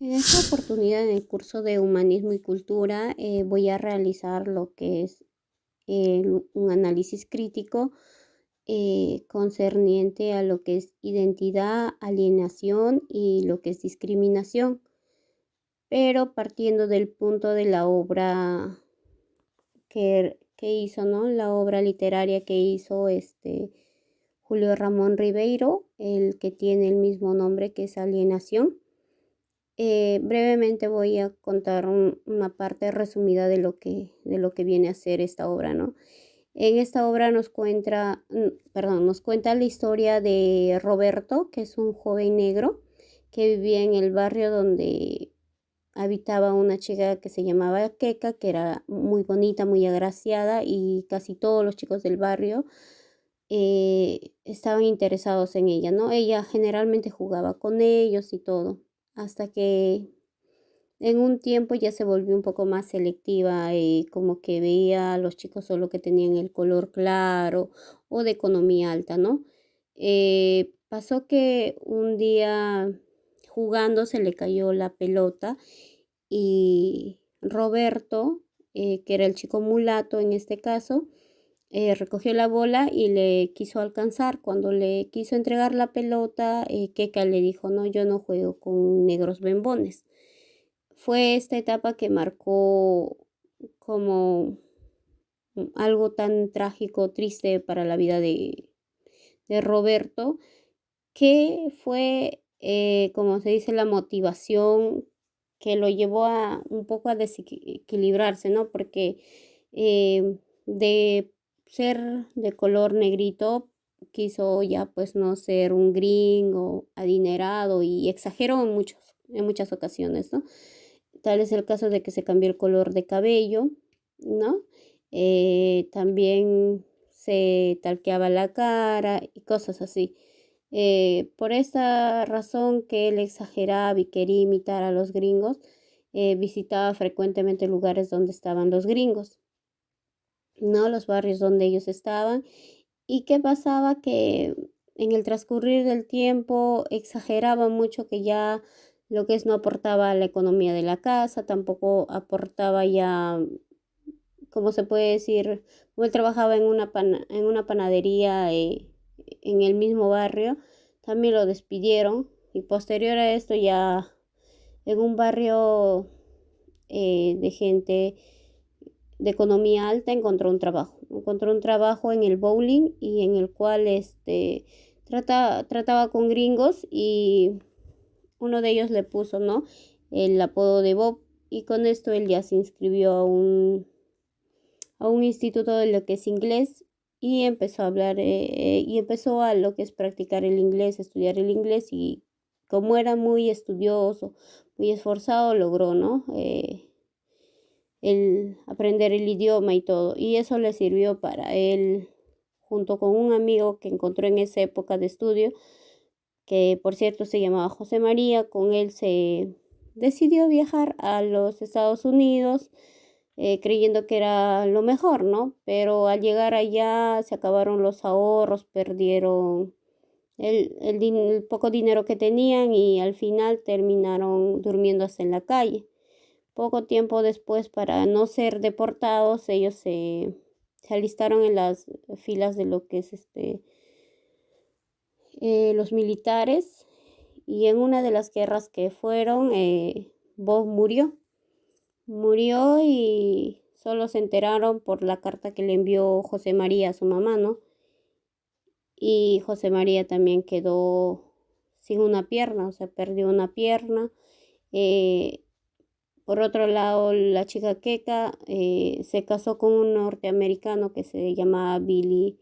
En esta oportunidad, en el curso de Humanismo y Cultura, voy a realizar lo que es un análisis crítico concerniente a lo que es identidad, alienación y lo que es discriminación, pero partiendo del punto de la obra que hizo, ¿no? La obra literaria que hizo Julio Ramón Ribeiro, el que tiene el mismo nombre que es Alienación. Brevemente voy a contar una parte resumida de lo que viene a ser esta obra, ¿no? En esta obra nos cuenta la historia de Roberto, que es un joven negro que vivía en el barrio donde habitaba una chica que se llamaba Keka, que era muy bonita, muy agraciada, y casi todos los chicos del barrio estaban interesados en ella, ¿no? Ella generalmente jugaba con ellos y todo, hasta que en un tiempo ya se volvió un poco más selectiva, como que veía a los chicos solo que tenían el color claro o de economía alta, ¿no? Pasó que un día jugando se le cayó la pelota y Roberto, que era el chico mulato en este caso, recogió la bola y le quiso alcanzar. Cuando le quiso entregar la pelota, Keka le dijo, no, yo no juego con negros bembones. Fue esta etapa que marcó como algo tan trágico, triste para la vida de Roberto, que fue, como se dice, la motivación que lo llevó a un poco a desequilibrarse, ¿no? Porque de ser de color negrito, quiso ya pues no ser un gringo adinerado y exageró en muchas ocasiones, ¿no? Tal es el caso de que se cambió el color de cabello, ¿no? También se talqueaba la cara y cosas así. Por esta razón que él exageraba y quería imitar a los gringos, visitaba frecuentemente lugares donde estaban los gringos, ¿no? Los barrios donde ellos estaban. ¿Y qué pasaba? Que en el transcurrir del tiempo exageraba mucho, que ya lo que es no aportaba a la economía de la casa, tampoco aportaba ya, como se puede decir, como él trabajaba en en una panadería en el mismo barrio, también lo despidieron y posterior a esto ya en un barrio de gente de economía alta encontró un trabajo en el bowling y en el cual trataba con gringos y uno de ellos le puso, ¿no? El apodo de Bob y con esto él ya se inscribió a un instituto de lo que es inglés y empezó a hablar y empezó a lo que es practicar el inglés, estudiar el inglés y como era muy estudioso, muy esforzado, logró, ¿no? El aprender el idioma y todo. Y eso le sirvió para él, junto con un amigo que encontró en esa época de estudio, que por cierto se llamaba José María, con él se decidió viajar a los Estados Unidos, creyendo que era lo mejor, ¿no? Pero al llegar allá se acabaron los ahorros, perdieron el poco dinero que tenían y al final terminaron durmiendo hasta en la calle. Poco tiempo después, para no ser deportados, ellos se alistaron en las filas de lo que es los militares y en una de las guerras que fueron, Bob murió y solo se enteraron por la carta que le envió José María a su mamá, ¿no? Y José María también quedó sin una pierna, o sea, perdió una pierna. Eh, por otro lado, la chica Keka se casó con un norteamericano que se llamaba Billy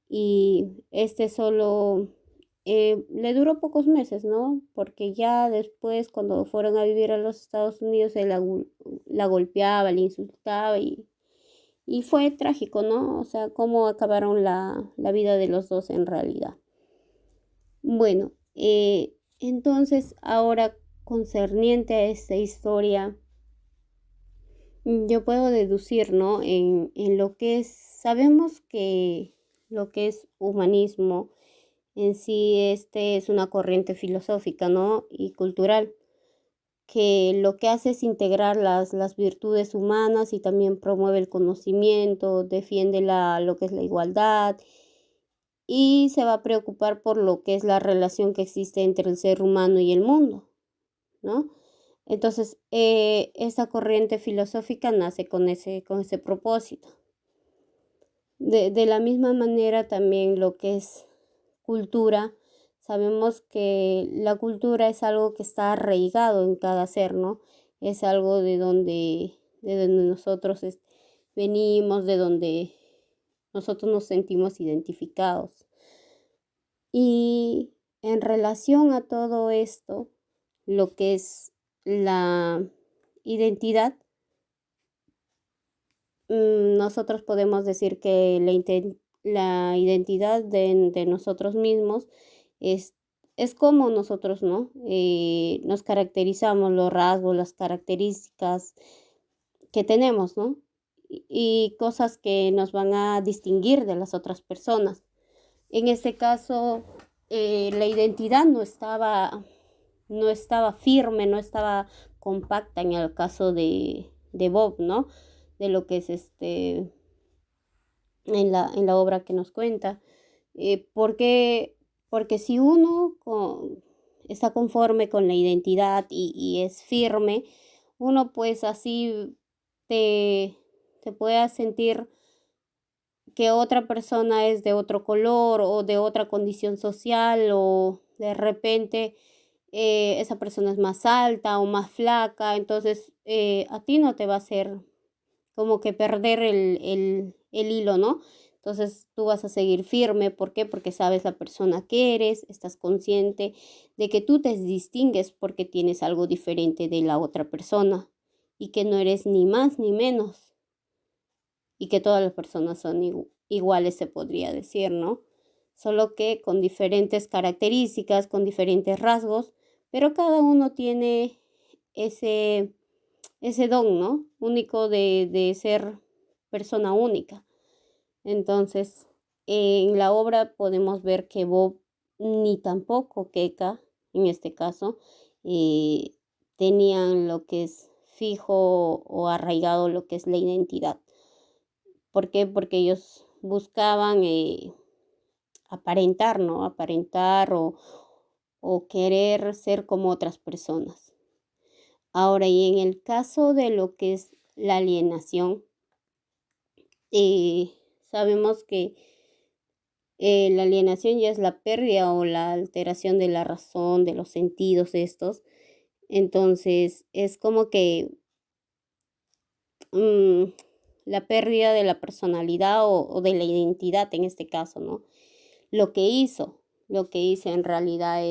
y este solo le duró pocos meses, ¿no? Porque ya después, cuando fueron a vivir a los Estados Unidos, él la golpeaba, le insultaba y fue trágico, ¿no? O sea, cómo acabaron la vida de los dos en realidad. Bueno, entonces ahora concerniente a esta historia, yo puedo deducir, ¿no? En lo que es, sabemos que lo que es humanismo en sí, es una corriente filosófica, ¿no? Y cultural, que lo que hace es integrar las virtudes humanas y también promueve el conocimiento, defiende lo que es la igualdad y se va a preocupar por lo que es la relación que existe entre el ser humano y el mundo, ¿no? Entonces, esa corriente filosófica nace con ese propósito. De la misma manera también lo que es cultura, sabemos que la cultura es algo que está arraigado en cada ser, ¿no? Es algo de donde nosotros venimos, de donde nosotros nos sentimos identificados. Y en relación a todo esto, lo que es la identidad, nosotros podemos decir que la identidad de nosotros mismos es, es como nosotros, ¿no? Nos caracterizamos, los rasgos, las características que tenemos, ¿no? Y cosas que nos van a distinguir de las otras personas. En este caso, la identidad no estaba firme, no estaba compacta en el caso de Bob, ¿no? De lo que es en la obra que nos cuenta. Porque, porque si uno está conforme con la identidad y es firme, uno pues así te, te puede sentir que otra persona es de otro color o de otra condición social o de repente esa persona es más alta o más flaca, entonces a ti no te va a hacer como que perder el hilo, ¿no? Entonces tú vas a seguir firme, ¿por qué? Porque sabes la persona que eres, estás consciente de que tú te distingues porque tienes algo diferente de la otra persona y que no eres ni más ni menos y que todas las personas son iguales, se podría decir, ¿no? Solo que con diferentes características, con diferentes rasgos, pero cada uno tiene ese, ese don, ¿no? Único de ser persona única. Entonces, en la obra podemos ver que Bob ni tampoco Keka, en este caso, eh, tenían lo que es fijo o arraigado lo que es la identidad. ¿Por qué? Porque ellos buscaban aparentar, ¿no? Aparentar o querer ser como otras personas. Ahora, y en el caso de lo que es la alienación, eh, sabemos que la alienación ya es la pérdida o la alteración de la razón, de los sentidos estos. Entonces, es como que mm, la pérdida de la personalidad o de la identidad en este caso, ¿no? Lo que hizo, lo que hizo en realidad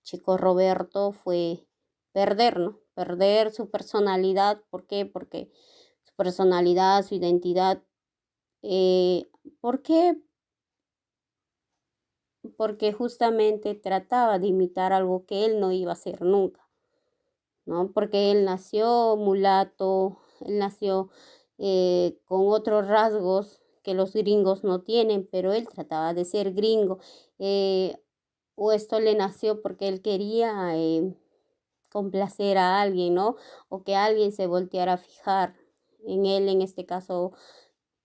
chico Roberto fue perder, ¿no? Perder su personalidad. ¿Por qué? Porque su personalidad, su identidad. eh, ¿Por qué? Porque justamente trataba de imitar algo que él no iba a hacer nunca, ¿no? Porque él nació mulato, él nació con otros rasgos que los gringos no tienen, pero él trataba de ser gringo. eh, o esto le nació porque él quería complacer a alguien, ¿no? O que alguien se volteara a fijar en él, en este caso,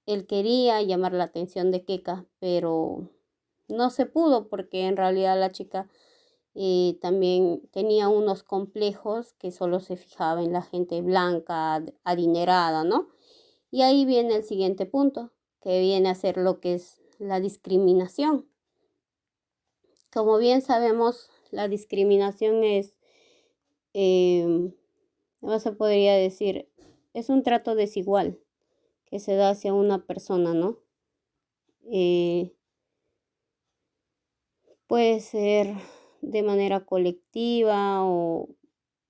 él quería llamar la atención de Keka, pero no se pudo porque en realidad la chica también tenía unos complejos que solo se fijaba en la gente blanca, adinerada, ¿no? Y ahí viene el siguiente punto, que viene a ser lo que es la discriminación. Como bien sabemos, la discriminación es, no se podría decir, es un trato desigual que se da hacia una persona, ¿no? Eh, Puede ser de manera colectiva o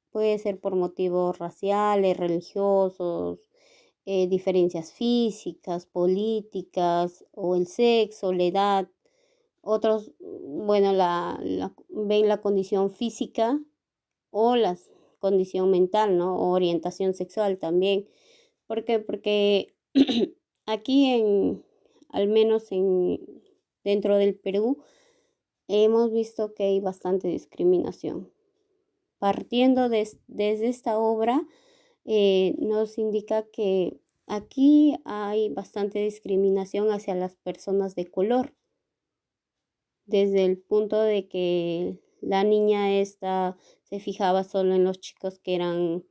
puede ser por motivos raciales, religiosos, diferencias físicas, políticas o el sexo, la edad. Otros, bueno, ven la condición física o la condición mental, ¿no? O orientación sexual también. ¿Por qué? Porque aquí al menos dentro del Perú, hemos visto que hay bastante discriminación partiendo desde esta obra, nos indica que aquí hay bastante discriminación hacia las personas de color, desde el punto de que la niña esta se fijaba solo en los chicos que eran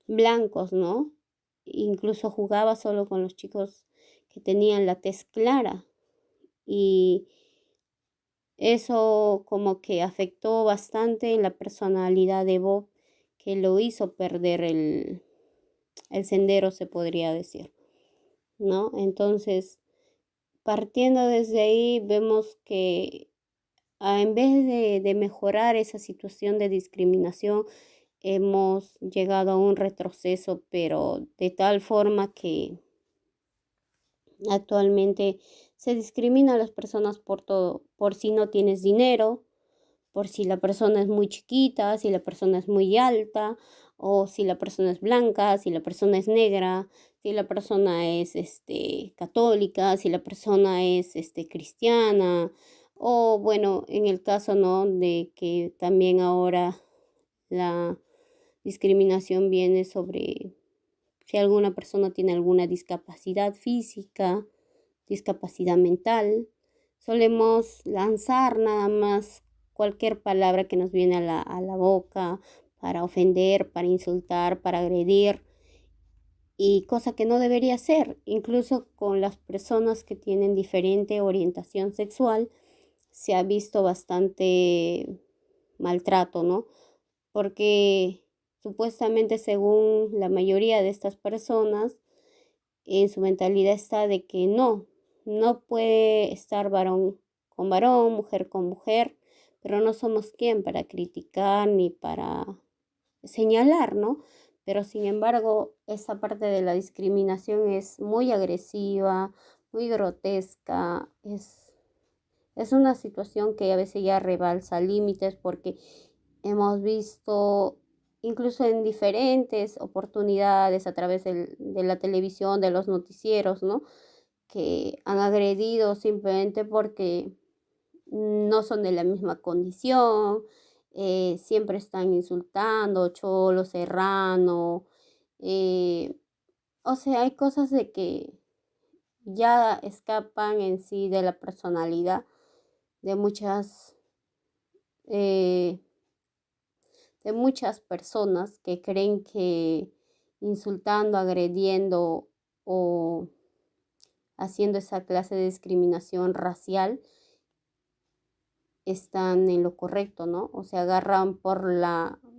blancos, ¿no? Incluso jugaba solo con los chicos que tenían la tez clara y eso como que afectó bastante en la personalidad de Bob, que lo hizo perder el sendero, se podría decir, ¿no? Entonces, partiendo desde ahí, vemos que en vez de mejorar esa situación de discriminación, hemos llegado a un retroceso, pero de tal forma que actualmente se discrimina a las personas por todo, por si no tienes dinero, por si la persona es muy chiquita, si la persona es muy alta, o si la persona es blanca, si la persona es negra, si la persona es católica, si la persona es cristiana, o bueno, en el caso, ¿no?, de que también ahora la discriminación viene sobre si alguna persona tiene alguna discapacidad física, discapacidad mental. Solemos lanzar nada más cualquier palabra que nos viene a la boca para ofender, para insultar, para agredir, y cosa que no debería ser. Incluso con las personas que tienen diferente orientación sexual se ha visto bastante maltrato, ¿no? Porque supuestamente, según la mayoría de estas personas, en su mentalidad está de que no puede estar varón con varón, mujer con mujer, pero no somos quien para criticar ni para señalar, ¿no? Pero sin embargo, esa parte de la discriminación es muy agresiva, muy grotesca, es una situación que a veces ya rebalsa límites porque hemos visto incluso en diferentes oportunidades a través de la televisión, de los noticieros, ¿no?, que han agredido simplemente porque no son de la misma condición, siempre están insultando, cholo, serrano, eh, o sea, hay cosas de que ya escapan en sí de la personalidad de eh, muchas personas que creen que insultando, agrediendo o haciendo esa clase de discriminación racial están en lo correcto, ¿no? O se agarran por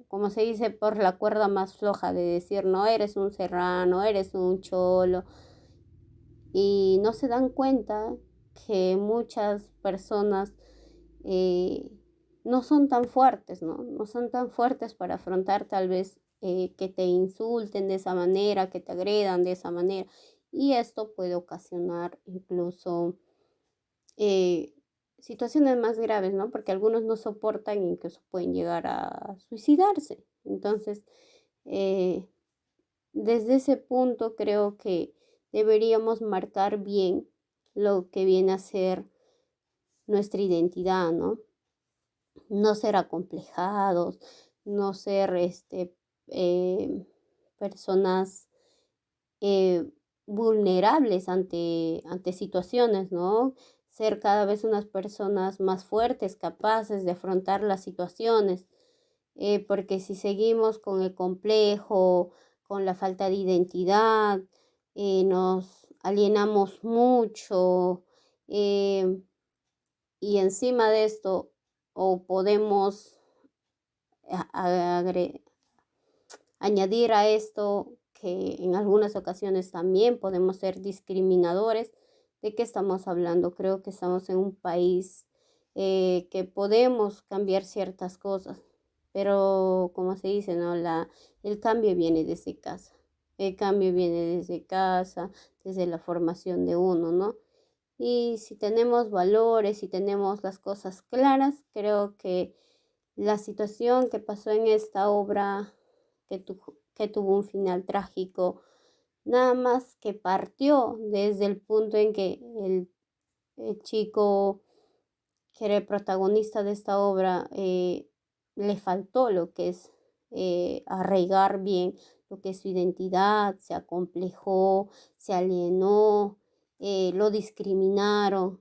como se dice, por la cuerda más floja de decir, no, eres un serrano, eres un cholo, y no se dan cuenta que muchas personas eh, no son tan fuertes, ¿no? No son tan fuertes para afrontar tal vez que te insulten de esa manera, que te agredan de esa manera. Y esto puede ocasionar incluso eh, situaciones más graves, ¿no? Porque algunos no soportan e incluso pueden llegar a suicidarse. Entonces, eh, desde ese punto creo que deberíamos marcar bien lo que viene a ser nuestra identidad, ¿no? No ser acomplejados, no ser eh, personas eh, vulnerables ante situaciones, ¿no? Ser cada vez unas personas más fuertes, capaces de afrontar las situaciones, porque si seguimos con el complejo, con la falta de identidad, nos alienamos mucho, eh, y encima de esto, o podemos agre añadir a esto que en algunas ocasiones también podemos ser discriminadores. ¿De qué estamos hablando? Creo que estamos en un país que podemos cambiar ciertas cosas, pero como se dice, ¿no? El cambio viene desde casa. El cambio viene desde casa, desde la formación de uno, ¿no? Y si tenemos valores, si tenemos las cosas claras, creo que la situación que pasó en esta obra, que tuvo un final trágico, nada más que partió desde el punto en que el chico que era el protagonista de esta obra le faltó lo que es arraigar bien lo que es su identidad, se acomplejó, se alienó, lo discriminaron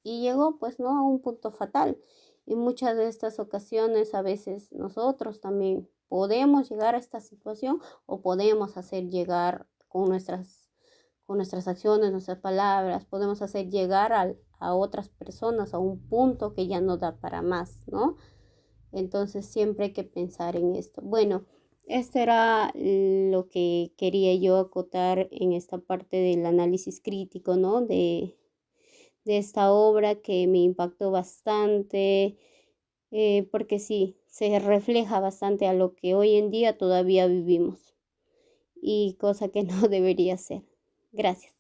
y llegó pues no a un punto fatal. En muchas de estas ocasiones a veces nosotros también podemos llegar a esta situación o podemos hacer llegar con nuestras acciones, nuestras palabras, podemos hacer llegar a otras personas a un punto que ya no da para más, ¿no? Entonces siempre hay que pensar en esto. Bueno, esto era lo que quería yo acotar en esta parte del análisis crítico, ¿no? De esta obra que me impactó bastante, porque sí, se refleja bastante a lo que hoy en día todavía vivimos y cosa que no debería ser. Gracias.